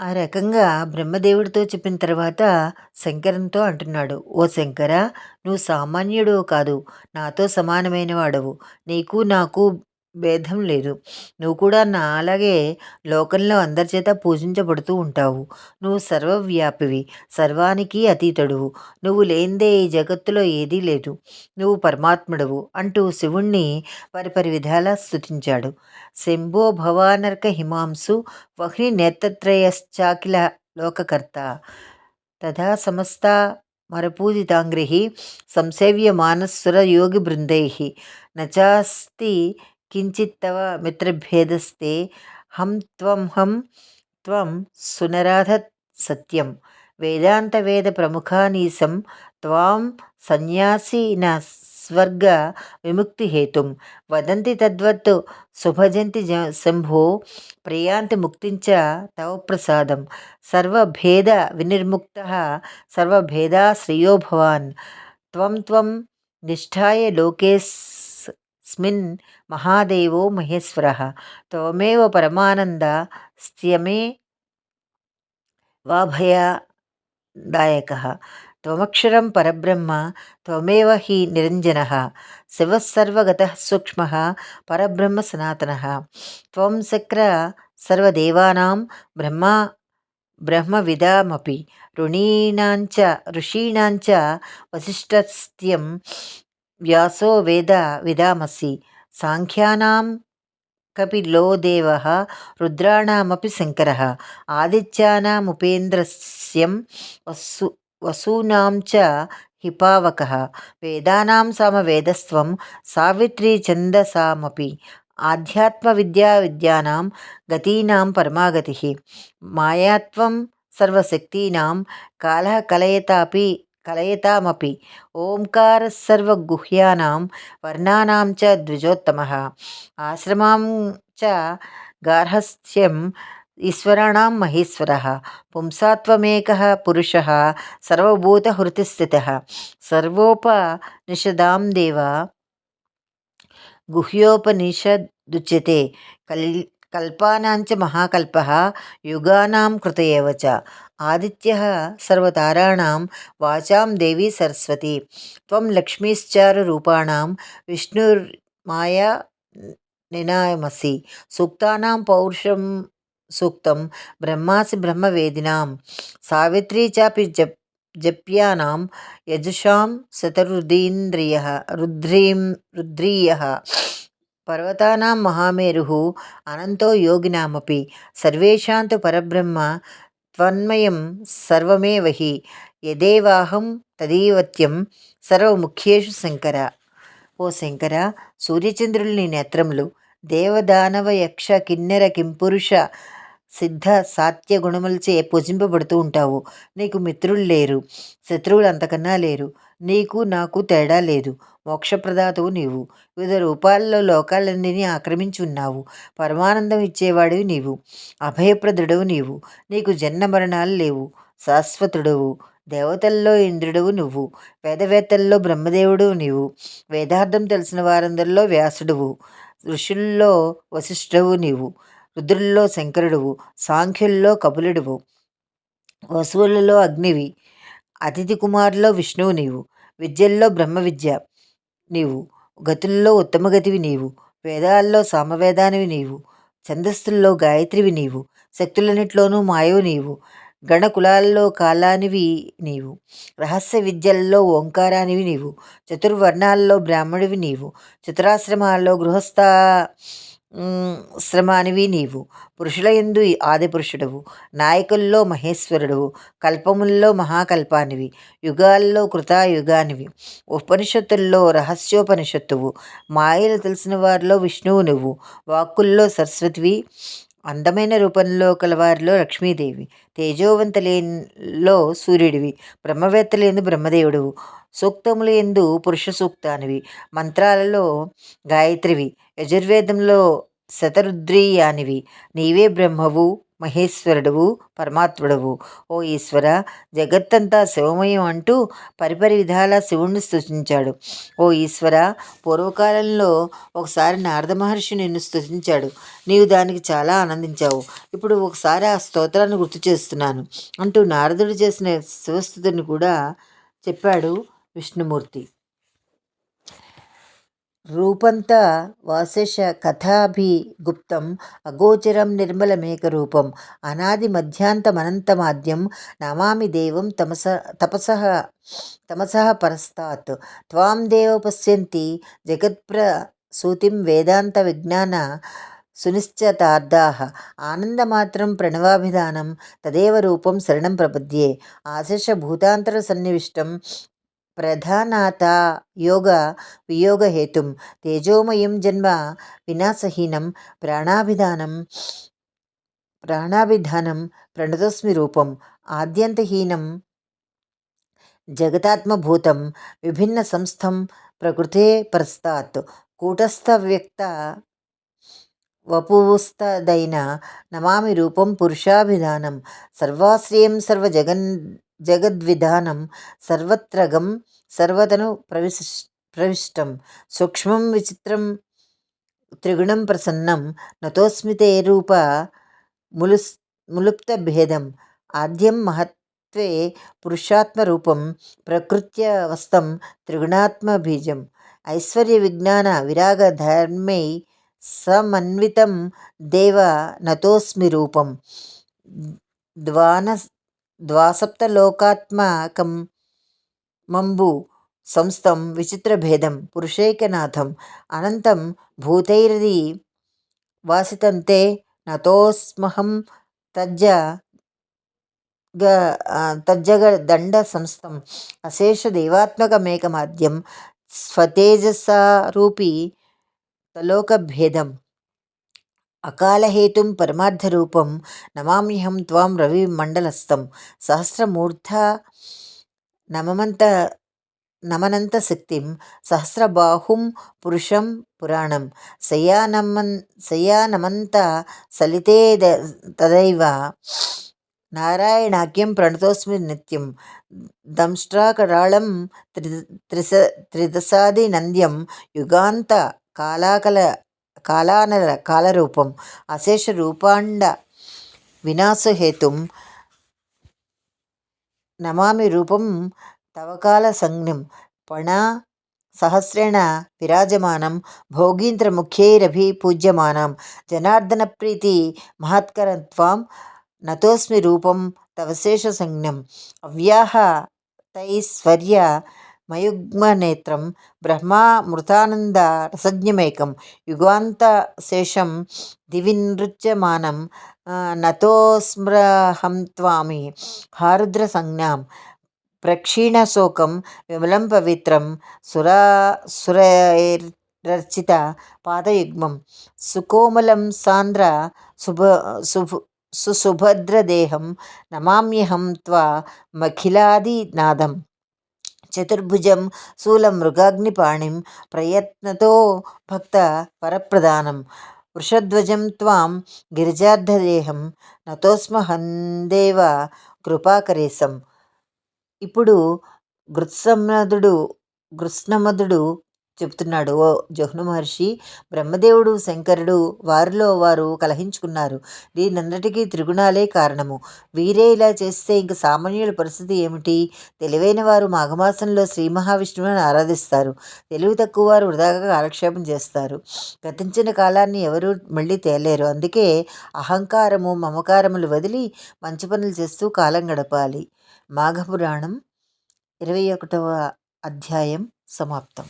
ఆ రకంగా బ్రహ్మదేవుడితో చెప్పిన తర్వాత శంకరునితో అంటున్నాడు. "ఓ శంకరా! నువ్వు సామాన్యుడివి కాదు. నాతో సమానమైన వాడవు. నీకు నాకు భేదం లేదు. నువ్వు కూడా నాలాగే లోకంలో అందరి చేత పూజించబడుతూ ఉంటావు. నువ్వు సర్వవ్యాపివి. సర్వానికి అతీతుడువు. నువ్వు లేనిదే ఈ జగత్తులో ఏదీ లేదు. నువ్వు పరమాత్ముడవు" అంటూ శివుణ్ణి పరిపరి విధాలా స్తుతించాడు. శంభో భవానర్క హిమాంశు వహ్ని నేత్రత్రయశ్చాఖిల లోకకర్త తథా సమస్తా మరపూజితాంగ్రిః సంసేవ్యమానఃసురయోగిబృందైః నచాస్తి కించిత్తవ మిత్రభేదస్తే హం త్వం సునరాధ సత్యం వేదాంతవేద ప్రముఖానీశం త్వాం సన్యాసిన స్వర్గ విముక్తిహేతుం వదంతి తద్వత్ సుభజంతి శంభో ప్రయాంతి ముక్తించ తవ ప్రసాదం సర్వభేద వినిర్ముక్తః సర్వభేదాశ్రయో భవాన్ త్వం నిష్ఠాయ లోకేస్మిన్ మహాదేవో మహేశ్వరः త్వమేవ పరమానంద స్థ్యమే వాభయదాయకः త్వమక్షరం పరబ్రహ్మ త్వమేవ హి నిరంజనः శివः సర్వగతः సూక్ష్మः పరబ్రహ్మ సనాతనः త్వం శక్ర సర్వదేవానాం బ్రహ్మవిదామపి ఋషీణాంచ వసిష్ఠస్త్యం వ్యాసో వేద విదామసి సాంఖ్యానాం కపిలో దేవः రుద్రాణమపి శంకరः ఆదిత్యానాముపేంద్రస్యం వసూనాం చ హిపావకः వేదానాం సామవేదస్త్వం సావిత్రీ ఛందసామపి ఆధ్యాత్మవిద్యానాం గతీనాం పరమాగతిః మాయాత్వం సర్వశక్తీనాం కాలః కలయతామపి ఓంకారः సర్వగుహ్యానాం వర్ణానాం చ ద్విజోత్తమः ఆశ్రమాం చ గార్హస్థ్యం ఈశ్వరాణం మహేశ్వరः పుంసాత్వమేకः పురుషः సర్వభూతహృతిస్థితः సర్వోపనిషదాం దేవ గుహ్యోపనిషదుచ్యతే కల్పానాంచ మహాకల్పः యుగానాం కృత ఏవ చ ఆదిత్యः సర్వతారాణాం వాచాం దేవీ సరస్వతి త్వం లక్ష్మీశ్చారురూపాణాం విష్ణుర్మాయా నినామసి సూక్తానాం పౌరుషం సూక్తం బ్రహ్మాసి బ్రహ్మవేదినాం సావిత్రీ చాపి జప్యానాం యజుషాం రుద్రీయః పర్వతానాం మహామేరుః అనంతో యోగినామపి సర్వేషాం తు పరబ్రహ్మ త్వన్మయం సర్వమేవ హి యదేవాహం తదైవత్యం సర్వముఖ్యేషు శంకర. ఓ శంకర, సూర్యచంద్రుల్ని నేత్రములు. దేవదానవ యక్ష కిన్నెర కింపురుష సిద్ధ సాత్య గుణములచే పూజింపబడుతూ ఉంటావు. నీకు మిత్రులు లేరు, శత్రువులు అంతకన్నా లేరు. నీకు నాకు తేడా లేదు. మోక్షప్రదాతవు నీవు. వివిధ రూపాల్లో లోకాలన్నిటినీ ఆక్రమించి ఉన్నావు. పరమానందం ఇచ్చేవాడివి నీవు. అభయప్రదుడవు నీవు. నీకు జన్మ మరణాలు లేవు. శాశ్వతుడవు. దేవతల్లో ఇంద్రుడవు నువ్వు. వేదవేత్తల్లో బ్రహ్మదేవుడు నీవు. వేదార్థం తెలిసిన వారందరిలో వ్యాసుడువు. ఋషుల్లో వశిష్ఠువు నీవు. రుద్రుల్లో శంకరుడువు. సాంఖ్యుల్లో కపిలుడువు. వసువులలో అగ్నివి. అతిథి కుమారుల్లో విష్ణువు నీవు. విద్యల్లో బ్రహ్మ విద్య నీవు. గతుల్లో ఉత్తమగతివి నీవు. వేదాల్లో సామవేదానివి నీవు. ఛందస్సుల్లో గాయత్రివి నీవు. శక్తులన్నిట్లోనూ మాయవు నీవు. గణకులాల్లో కాలానివి నీవు. రహస్య విద్యల్లో ఓంకారానివి నీవు. చతుర్వర్ణాల్లో బ్రాహ్మణుడివి నీవు. చతురాశ్రమాల్లో శ్రమానివి నీవు. పురుషులయందు ఆదిపురుషుడవు. నాయకుల్లో మహేశ్వరుడవు. కల్పముల్లో మహాకల్పానివి. యుగాల్లో కృతాయుగానివి. ఉపనిషత్తుల్లో రహస్యోపనిషత్తువు. మాయలు తెలిసిన వారిలో విష్ణువు నువ్వు. వాక్కుల్లో సరస్వతివి. అందమైన రూపంలో కలవారిలో లక్ష్మీదేవి. తేజోవంతులలో సూర్యుడివి. బ్రహ్మవేత్తలందు బ్రహ్మదేవుడువు. సూక్తములు ఎందు పురుష సూక్తానివి. మంత్రాలలో గాయత్రివి. యజుర్వేదంలో శతరుద్రీయానివి. నీవే బ్రహ్మవు, మహేశ్వరుడువు, పరమాత్ముడవు. ఓ ఈశ్వర, జగత్తంతా శివమయం అంటూ పరిపరి విధాల శివుణ్ణి స్తుతించాడు. ఓ ఈశ్వర, పూర్వకాలంలో ఒకసారి నారద మహర్షి నిన్ను స్తుతించాడు. నీవు దానికి చాలా ఆనందించావు. ఇప్పుడు ఒకసారి ఆ స్తోత్రాన్ని గుర్తు చేస్తున్నాను అంటూ నారదుడు చేసిన శివస్థుతిని కూడా చెప్పాడు విష్ణుమూర్తి. రూపంత వాశేష కథాభిగుప్తం అగోచరం నిర్మలమేకరూపం అనాది మధ్యాంతమనంతమాద్యం నమామి దేవం తమసః పరస్తాత్ త్వాం దేవ పశ్యంతి జగత్ప్రసూతిం వేదాంత విజ్ఞాన సునిశ్చితార్థాః ఆనందమాత్రం ప్రణవాభిధానం తదేవ రూపం శరణం ప్రపద్యే ఆశేష భూతాంతర సన్నివిష్టం ప్రధానాత యోగ వియోగహేతుం తేజోమయం జన్మ వినాశహీనం ప్రాణాభిధానం ప్రణతోస్మి రూపం ఆద్యంతహీనం జగతాత్మభూతం విభిన్న సంస్థం ప్రకృతే పరస్తాత్ కూటస్థ వ్యక్త వపుస్తదైన నమామి రూపం పురుషాభిధానం సర్వాశ్రయం జగద్విధానం సర్వత్రగం సర్వతను ప్రవిష్టం సూక్ష్మం విచిత్రం త్రిగుణం ప్రసన్నం నతోస్మి తే రూప ములుప్తభేదం ఆద్యం మహత్వే పురుషాత్మరూపం ప్రకృత్యవస్థం త్రిగుణాత్మబీజం ఐశ్వర్య విజ్ఞాన విరాగ ధర్మై సమన్వితం దేవ నతోస్మి రూపం ద్వాసప్తలోకాత్మకం మంబు సంస్థం విచిత్రభేదం పురుషైకనాథం అనంతం భూతైరది వాసితంతే నతోస్మహం తజ్జగదండ సంస్థం అశేష దేవాత్మకమేకమాద్యం స్వతేజసారూపీ తలోకభేదం అకాలహేతుం పరమార్థరూపం నమామ్యహం త్వాం రవిమండలస్థం సహస్రమూర్ధ నమనంత శక్తిం సహస్రబాహుం పురుషం పురాణం శయానమంత సలితే తదైవ నారాయణాఖ్యం ప్రణతోస్మి నిత్యం దంష్ట్రాకరాళం త్రిదశాదినంద్యం యుగాంత కాలానల కాలరూపం అశేష రూపాండ వినాశహేతుం నమామి రూపం తవకాల సంజ్ఞం పణ సహస్రేణ విరాజమానం భోగీంద్రముఖ్యైరభిపూజ్యమానం జనార్దన ప్రీతి మహత్కరం త్వాం నతోస్మి రూపం తవశేష సంజ్ఞం అవ్యాహతైశ్వర్య మయుగ్మనేత్రం బ్రహ్మామృతానంద రసజ్ఞమేకం యుగాంతశేషం దివి నృత్యమానం నతోస్మ్రహం త్వామి హారుద్ర సంజ్ఞాం ప్రక్షీణశోకం విమలం పవిత్రం సురైరర్చిత పాదయుగ్మం సుకోమలం సాంద్ర సుసుభద్రదేహం నమామ్యహం త్వామఖిలాదినాథం చతుర్భుజం శూలమృగాగ్నిపాణిం ప్రయత్నతో భక్త వరప్రదానం వృషధ్వజం త్వాం గిరిజార్ధదేహం నతోస్మహందేవ కృపాకరేశం. ఇప్పుడు గృత్సమదుడు చెబుతున్నాడు. ఓ జహ్ను మహర్షి, బ్రహ్మదేవుడు శంకరుడు వారిలో వారు కలహించుకున్నారు. దీనంతటికీ త్రిగుణాలే కారణము. వీరే ఇలా చేస్తే ఇంక సామాన్యుల పరిస్థితి ఏమిటి? తెలివైన వారు మాఘమాసంలో శ్రీ మహావిష్ణువుని ఆరాధిస్తారు. తెలివి తక్కువ వారు వృధాగా కాలక్షేపం చేస్తారు. గతించిన కాలాన్ని ఎవరూ మళ్ళీ తేలేరు. అందుకే అహంకారము మమకారములు వదిలి మంచి పనులు చేస్తూ కాలం గడపాలి. మాఘపురాణం 21వ అధ్యాయం సమాప్తం.